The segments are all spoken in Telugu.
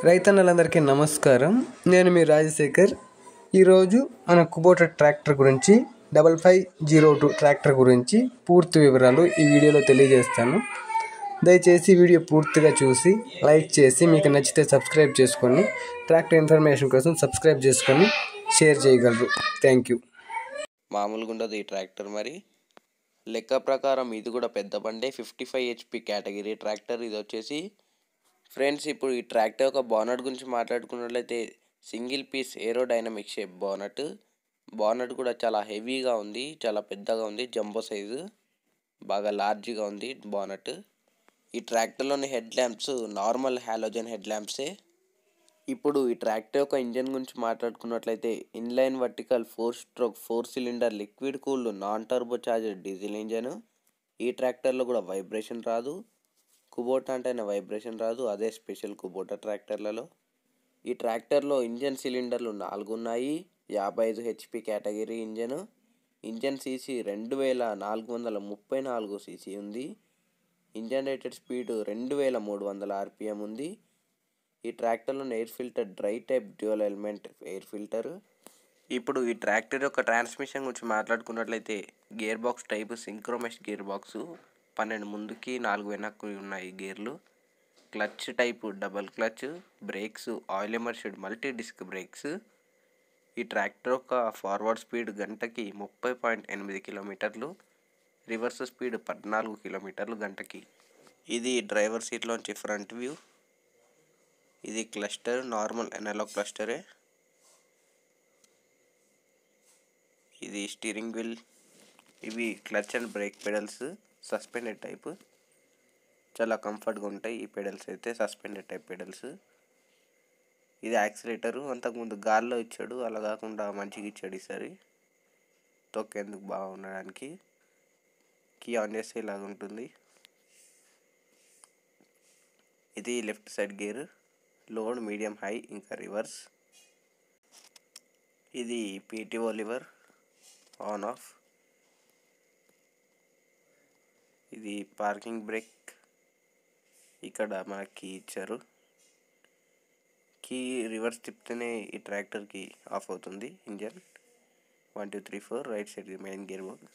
రైతన్నలందరికీ నమస్కారం. నేను మీ రాజశేఖర్. ఈరోజు మన కుబోటా ట్రాక్టర్ గురించి 5502 ట్రాక్టర్ గురించి పూర్తి వివరాలు ఈ వీడియోలో తెలియజేస్తాను. దయచేసి వీడియో పూర్తిగా చూసి లైక్ చేసి మీకు నచ్చితే సబ్స్క్రైబ్ చేసుకొని ట్రాక్టర్ ఇన్ఫర్మేషన్ కోసం సబ్స్క్రైబ్ చేసుకొని షేర్ చేయగలరు. Thank you. మామూలుగా ఉండదు ఈ ట్రాక్టర్. మరి లెక్క ప్రకారం ఇది కూడా పెద్ద బండే, 55 HP కేటగిరీ ట్రాక్టర్. ఇది వచ్చేసి ఫ్రెండ్స్, ఇప్పుడు ఈ ట్రాక్టర్ యొక్క బానట్ గురించి మాట్లాడుకున్నట్లయితే single piece aerodynamic shape bonnet కూడా చాలా హెవీగా ఉంది, చాలా పెద్దగా ఉంది, జంబో సైజు, బాగా లార్జ్గా ఉంది బానట్. ఈ ట్రాక్టర్లోని head lamps normal halogen head ల్యాంప్సే. ఇప్పుడు ఈ ట్రాక్టర్ యొక్క ఇంజన్ గురించి మాట్లాడుకున్నట్లయితే inline vertical four stroke four cylinder liquid cooled non turbo charger diesel engine. ఈ ట్రాక్టర్లో కూడా వైబ్రేషన్ రాదు. కుబోటా అంటేనే వైబ్రేషన్ రాదు, అదే స్పెషల్ కుబోటా ట్రాక్టర్లలో. ఈ ట్రాక్టర్లో ఇంజన్ సిలిండర్లు 4 ఉన్నాయి. 55 HP category engine CC 2434 cc ఉంది. ఇంజన్ రేటెడ్ స్పీడ్ 2300 RPM ఉంది. ఈ ట్రాక్టర్లోని air filter dry type dual element air filter. ఇప్పుడు ఈ ట్రాక్టర్ యొక్క ట్రాన్స్మిషన్ గురించి మాట్లాడుకున్నట్లయితే gear box type synchromesh gear box, 12 ముందుకి 4 వెనక్కి ఉన్నాయి గేర్లు. Clutch type double clutch, brakes oil immersed multi disc brakes. ఈ ట్రాక్టర్ యొక్క ఫార్వర్డ్ స్పీడ్ గంటకి 30.8 కిలోమీటర్లు, రివర్స్ స్పీడ్ 14 కిలోమీటర్లు గంటకి. ఇది డ్రైవర్ సీట్లోంచి ఫ్రంట్ వ్యూ. ఇది క్లస్టర్, నార్మల్ ఎనలాగ్ క్లస్టరే. ఇది స్టీరింగ్ వీల్. ఇవి clutch and brake pedals, suspended type. చాలా కంఫర్ట్గా ఉంటాయి ఈ పెడల్స్ అయితే, సస్పెండెడ్ టైప్ పెడల్స్. ఇది యాక్సిలేటరు. అంతకుముందు గాల్లో ఇచ్చాడు, అలా కాకుండా మంచిగా ఇచ్చాడు ఈసారి, తొక్కేందుకు బాగా ఉండడానికి. కీ ఆన్ చేస్తే ఇలాగ ఉంటుంది. ఇది left side gear, load, medium, high, ఇంకా రివర్స్. ఇది PTO లివర్, ఆన్ ఆఫ్. ఇది పార్కింగ్ బ్రేక్. ఇక్కడ మనకి కీ ఇచ్చారు. కీ రివర్స్ తిప్పితేనే ఈ ట్రాక్టర్కి ఆఫ్ అవుతుంది engine. 1 2 3 4 right side main gear box.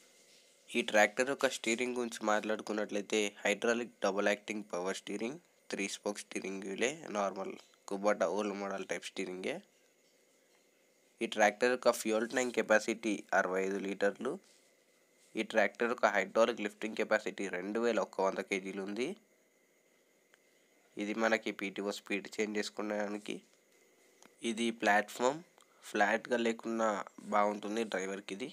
ఈ ట్రాక్టర్ యొక్క స్టీరింగ్ గురించి మాట్లాడుకున్నట్లయితే hydraulic double acting power steering, 3 spoke steering వీలే, normal Kubota old model type స్టీరింగే. ఈ ట్రాక్టర్ యొక్క ఫ్యూయల్ ట్యాంక్ కెపాసిటీ 65 లీటర్లు. ఈ ట్రాక్టర్ యొక్క హైడ్రాలిక్ లిఫ్టింగ్ కెపాసిటీ 2100 kg ఉంది. ఇది మనకి PTO స్పీడ్ చేంజ్ చేసుకోవడానికి. ఇది ప్లాట్ఫామ్ ఫ్లాట్గా లేకుండా బాగుంటుంది డ్రైవర్కి ఇది.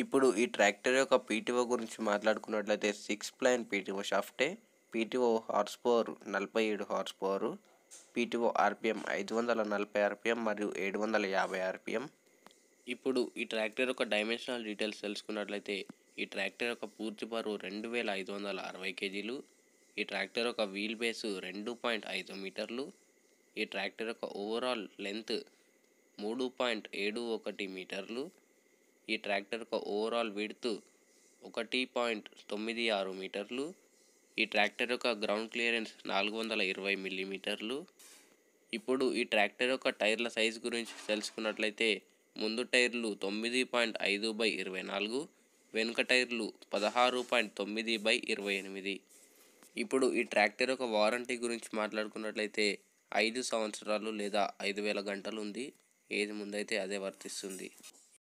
ఇప్పుడు ఈ ట్రాక్టర్ యొక్క PTO గురించి మాట్లాడుకున్నట్లయితే 6 ప్లైన్ PTO షాఫ్టే. PTO horsepower 47 horsepower. PTO RPM 540 RPM మరియు 750 RPM. ఇప్పుడు ఈ ట్రాక్టర్ యొక్క డైమెన్షనల్ డీటెయిల్స్ తెలుసుకున్నట్లయితే ఈ ట్రాక్టర్ యొక్క పూర్తి బరువు 2560 kg. ఈ ట్రాక్టర్ యొక్క వీల్ బేసు 2.5 మీటర్లు. ఈ ట్రాక్టర్ యొక్క ఓవరాల్ లెంత్ 3.71 మీటర్లు. ఈ ట్రాక్టర్ యొక్క ఓవరాల్ విడ్త్ 1.96 మీటర్లు. ఈ ట్రాక్టర్ యొక్క గ్రౌండ్ క్లియరెన్స్ 420 మిల్లీమీటర్లు. ఇప్పుడు ఈ ట్రాక్టర్ యొక్క టైర్ల సైజు గురించి తెలుసుకున్నట్లయితే ముందు టైర్లు 9.5/24, వెనుక టైర్లు 16.9/28. ఇప్పుడు ఈ ట్రాక్టర్ యొక్క వారంటీ గురించి మాట్లాడుకున్నట్లయితే 5 సంవత్సరాలు లేదా 5000 గంటలు ఉంది. ఏది ముందైతే అదే వర్తిస్తుంది.